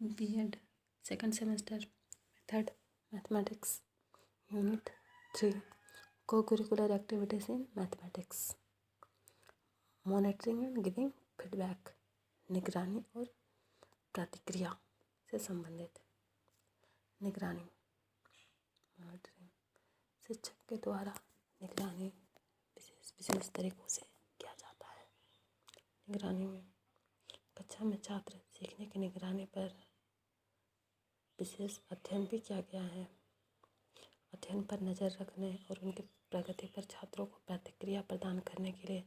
B.Ed second semester method mathematics unit 3 co-curricular activities in mathematics monitoring and giving feedback निगरानी और प्रतिक्रिया से संबंधित। निगरानी मॉनिटरिंग शिक्षक के द्वारा निगरानी विशेष तरीकों से किया जाता है। निगरानी में कक्षा में छात्र सीखने की निगरानी पर विशेष अध्ययन भी किया गया है। अध्ययन पर नज़र रखने और उनकी प्रगति पर छात्रों को प्रतिक्रिया प्रदान करने के लिए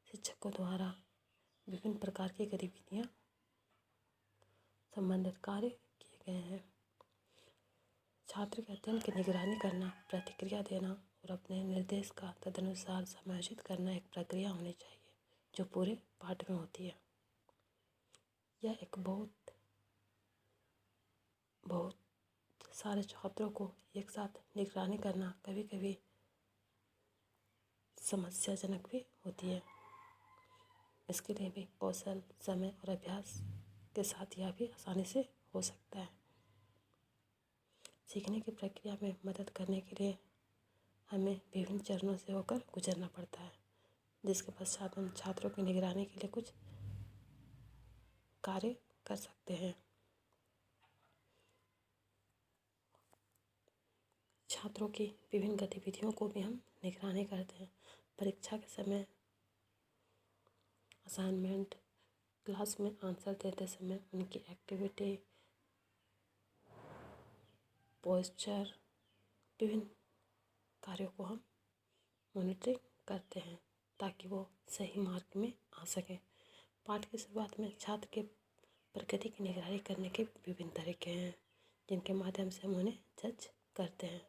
शिक्षकों द्वारा विभिन्न प्रकार की गतिविधियाँ संबंधित कार्य किए गए हैं। छात्र के अध्ययन की निगरानी करना, प्रतिक्रिया देना और अपने निर्देश का तदनुसार समायोजित करना एक प्रक्रिया होनी चाहिए जो पूरे पाठ में होती है। यह एक बहुत सारे छात्रों को एक साथ निगरानी करना कभी कभी समस्याजनक भी होती है। इसके लिए भी कौशल, समय और अभ्यास के साथ यह भी आसानी से हो सकता है। सीखने की प्रक्रिया में मदद करने के लिए हमें विभिन्न चरणों से होकर गुजरना पड़ता है, जिसके पश्चात हम छात्रों की निगरानी के लिए कुछ कार्य कर सकते हैं। छात्रों की विभिन्न गतिविधियों को भी हम निगरानी करते हैं। परीक्षा के समय असाइनमेंट, क्लास में आंसर देते समय उनकी एक्टिविटी, पोस्चर, विभिन्न कार्यों को हम मॉनिटरिंग करते हैं ताकि वो सही मार्ग में आ सकें। पाठ की शुरुआत में छात्र के प्रगति की निगरानी करने के विभिन्न तरीके हैं जिनके माध्यम से हम उन्हें जज करते हैं।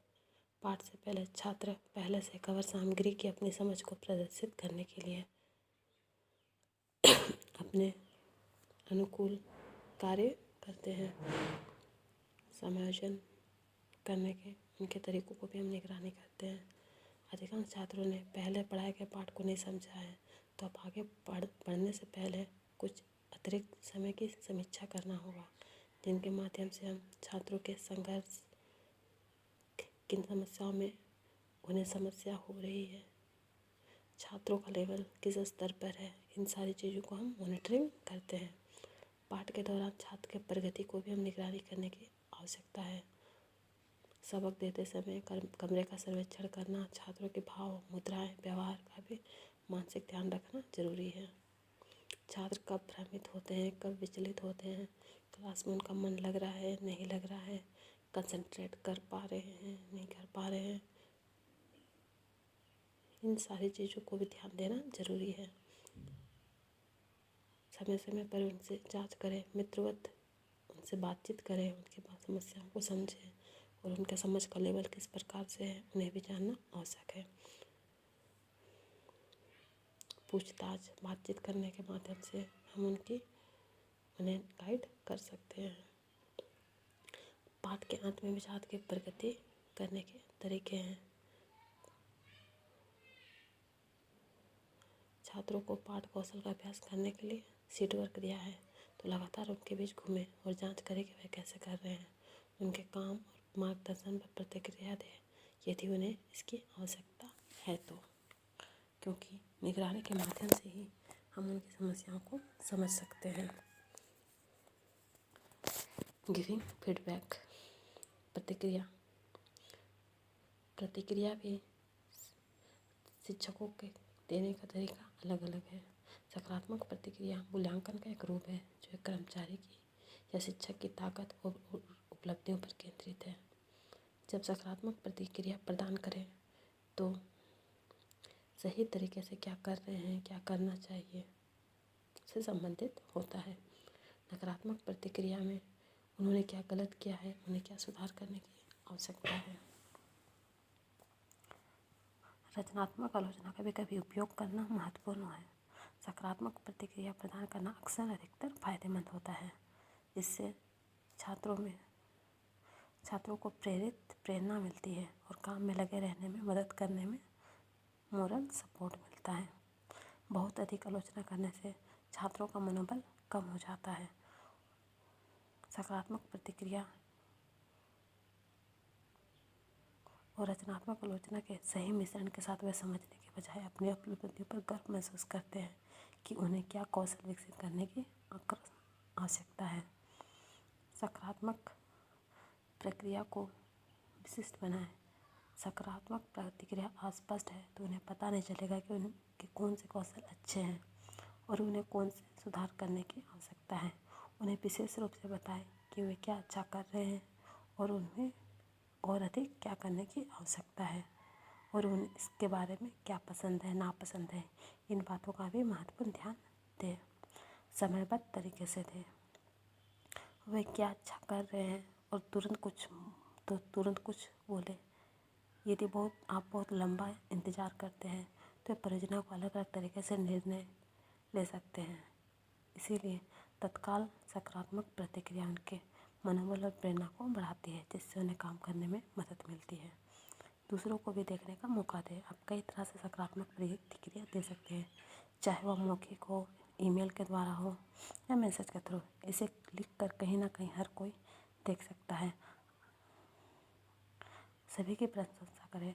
पाठ से पहले छात्र पहले से कवर सामग्री की अपनी समझ को प्रदर्शित करने के लिए अपने अनुकूल कार्य करते हैं। समायोजन करने के उनके तरीकों को भी हम निगरानी करते हैं। अधिकांश छात्रों ने पहले पढ़ाए गए पाठ को नहीं समझा है, तो अब आगे पढ़ने से पहले कुछ अतिरिक्त समय की समीक्षा करना होगा, जिनके माध्यम से हम छात्रों के संघर्ष, किन समस्याओं में उन्हें समस्या हो रही है, छात्रों का लेवल किस स्तर पर है, इन सारी चीज़ों को हम मॉनिटरिंग करते हैं। पाठ के दौरान छात्र के प्रगति को भी हम निगरानी करने की आवश्यकता है। सबक देते समय कमरे का सर्वेक्षण करना, छात्रों के भाव, मुद्राएं, व्यवहार का भी मानसिक ध्यान रखना जरूरी है। छात्र कब भ्रमित होते हैं, कब विचलित होते हैं, क्लास में उनका मन लग रहा है, नहीं लग रहा है, कंसंट्रेट कर पा रहे हैं, नहीं कर पा रहे हैं, इन सारी चीज़ों को भी ध्यान देना जरूरी है। समय समय पर उनसे जांच करें, मित्रवत उनसे बातचीत करें, उनकी समस्याओं को समझें और उनके समझ का लेवल किस प्रकार से है उन्हें भी जानना आवश्यक है। पूछताछ, बातचीत करने के माध्यम से हम उन्हें गाइड कर सकते हैं। पाठ के अंत में भी छात्र की प्रगति करने के तरीके हैं। छात्रों को पाठ कौशल का अभ्यास करने के लिए सीट वर्क दिया है, तो लगातार उनके बीच घूमें और जांच करें कि वे कैसे कर रहे हैं। उनके काम और मार्गदर्शन पर प्रतिक्रिया दें यदि उन्हें इसकी आवश्यकता है तो, क्योंकि निगरानी के माध्यम से ही हम उनकी समस्याओं को समझ सकते हैं। गिविंग फीडबैक, प्रतिक्रिया भी शिक्षकों के देने का तरीका अलग अलग है। सकारात्मक प्रतिक्रिया मूल्यांकन का एक रूप है जो एक कर्मचारी की या शिक्षक की ताकत और उपलब्धियों पर केंद्रित है। जब सकारात्मक प्रतिक्रिया प्रदान करें तो सही तरीके से क्या कर रहे हैं, क्या करना चाहिए से संबंधित होता है। नकारात्मक प्रतिक्रिया में उन्होंने क्या गलत किया है, उन्हें क्या सुधार करने की आवश्यकता है। रचनात्मक आलोचना का भी कभी उपयोग करना महत्वपूर्ण है। सकारात्मक प्रतिक्रिया प्रदान करना अक्सर अधिकतर फायदेमंद होता है। इससे छात्रों को प्रेरणा मिलती है और काम में लगे रहने में मदद करने में मोरल सपोर्ट मिलता है। बहुत अधिक आलोचना करने से छात्रों का मनोबल कम हो जाता है। सकारात्मक प्रतिक्रिया और रचनात्मक आलोचना के सही मिश्रण के साथ वे समझने के बजाय अपनी उपलब्धियों पर गर्व महसूस करते हैं कि उन्हें क्या कौशल विकसित करने की आवश्यकता है। सकारात्मक प्रक्रिया को विशिष्ट बनाएं। सकारात्मक प्रतिक्रिया अस्पष्ट है तो उन्हें पता नहीं चलेगा कि उनके कौन से कौशल अच्छे हैं और उन्हें कौन से सुधार करने की आवश्यकता है। उन्हें विशेष रूप से बताएं कि वे क्या अच्छा कर रहे हैं और उन्हें और अधिक क्या करने की आवश्यकता है और उन्हें इसके बारे में क्या पसंद है नापसंद है। इन बातों का भी महत्वपूर्ण ध्यान दें। समयबद्ध तरीके से दें। वे क्या अच्छा कर रहे हैं और तुरंत कुछ बोले। यदि आप बहुत लंबा इंतज़ार करते हैं तो परियोजना को अलग अलग तरीके से निर्णय ले सकते हैं। इसीलिए तत्काल सकारात्मक प्रतिक्रिया उनके मनोबल और प्रेरणा को बढ़ाती है, जिससे उन्हें काम करने में मदद मिलती है। दूसरों को भी देखने का मौका दें। आप कई तरह से सकारात्मक प्रतिक्रिया दे सकते हैं, चाहे वह मौखिक हो, ईमेल के द्वारा हो या मैसेज के थ्रू। इसे लिख कर कहीं ना कहीं हर कोई देख सकता है। सभी की प्रशंसा करें।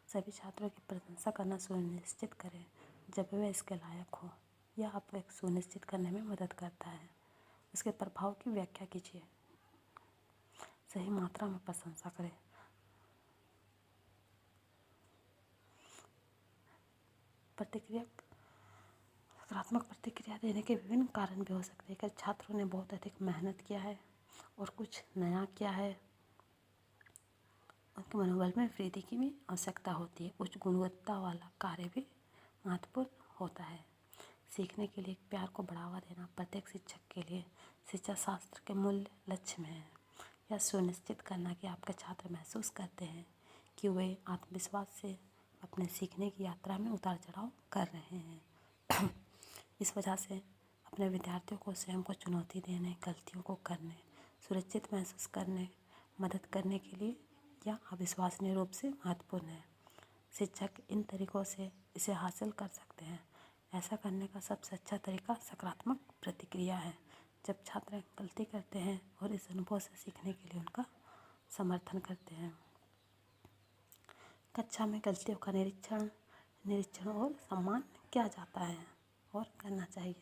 सभी छात्रों की प्रशंसा करना सुनिश्चित करें जब वे इसके लायक हो। यह आपको एक सुनिश्चित करने में मदद करता है। उसके प्रभाव की व्याख्या कीजिए। सही मात्रा में प्रशंसा करें। सकारात्मक प्रतिक्रिया देने के विभिन्न कारण भी हो सकते हैं कि छात्रों ने बहुत अधिक मेहनत किया है और कुछ नया किया है। उनके मनोबल में वृद्धि की भी आवश्यकता होती है। उच्च गुणवत्ता वाला कार्य भी महत्वपूर्ण होता है। सीखने के लिए प्यार को बढ़ावा देना प्रत्येक शिक्षक के लिए शिक्षा शास्त्र के मूल्य लक्ष्य में है। यह सुनिश्चित करना कि आपके छात्र महसूस करते हैं कि वे आत्मविश्वास से अपने सीखने की यात्रा में उतार चढ़ाव कर रहे हैं। इस वजह से अपने विद्यार्थियों को स्वयं को चुनौती देने, गलतियों को करने, सुरक्षित महसूस करने, मदद करने के लिए यह अविश्वसनीय रूप से महत्वपूर्ण है। शिक्षक इन तरीकों से इसे हासिल कर सकते हैं। ऐसा करने का सबसे अच्छा तरीका सकारात्मक प्रतिक्रिया है। जब छात्र गलती करते हैं और इस अनुभव से सीखने के लिए उनका समर्थन करते हैं। कक्षा में गलतियों का निरीक्षण और सम्मान किया जाता है और करना चाहिए।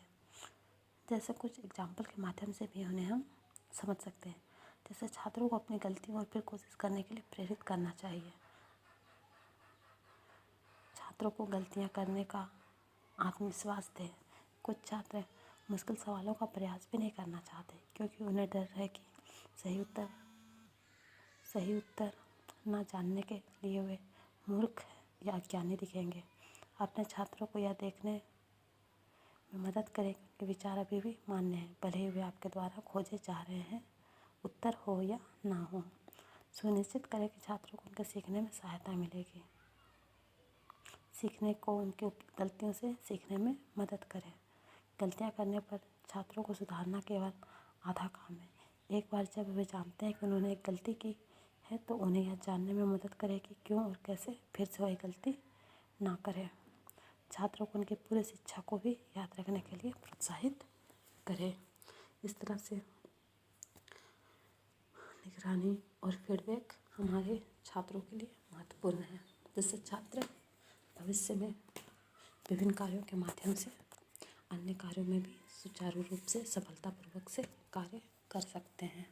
जैसे कुछ एग्जाम्पल के माध्यम से भी उन्हें हम समझ सकते हैं। जैसे छात्रों को अपनी गलतियों और फिर कोशिश करने के लिए प्रेरित करना चाहिए। छात्रों को गलतियां करने का आत्मविश्वास दें। कुछ छात्र मुश्किल सवालों का प्रयास भी नहीं करना चाहते क्योंकि उन्हें डर है कि सही उत्तर न जानने के लिए वे मूर्ख या अज्ञानी दिखेंगे। अपने छात्रों को यह देखने में मदद करें कि उनके विचार अभी भी मान्य हैं, भले ही वे आपके द्वारा खोजे जा रहे हैं उत्तर हो या ना हो। सुनिश्चित करें कि छात्रों को उनके सीखने में सहायता मिलेगी। सीखने को उनकी गलतियों से सीखने में मदद करें। गलतियां करने पर छात्रों को सुधारना केवल आधा काम है। एक बार जब वे जानते हैं कि उन्होंने एक गलती की है तो उन्हें यह जानने में मदद करें कि क्यों और कैसे फिर से वही गलती ना करें। छात्रों को उनकी पूरी शिक्षा को भी याद रखने के लिए प्रोत्साहित करें। इस तरह से निगरानी और फीडबैक हमारे छात्रों के लिए महत्वपूर्ण है, जिससे छात्र भविष्य में विभिन्न कार्यों के माध्यम से अन्य कार्यों में भी सुचारू रूप से सफलतापूर्वक से कार्य कर सकते हैं।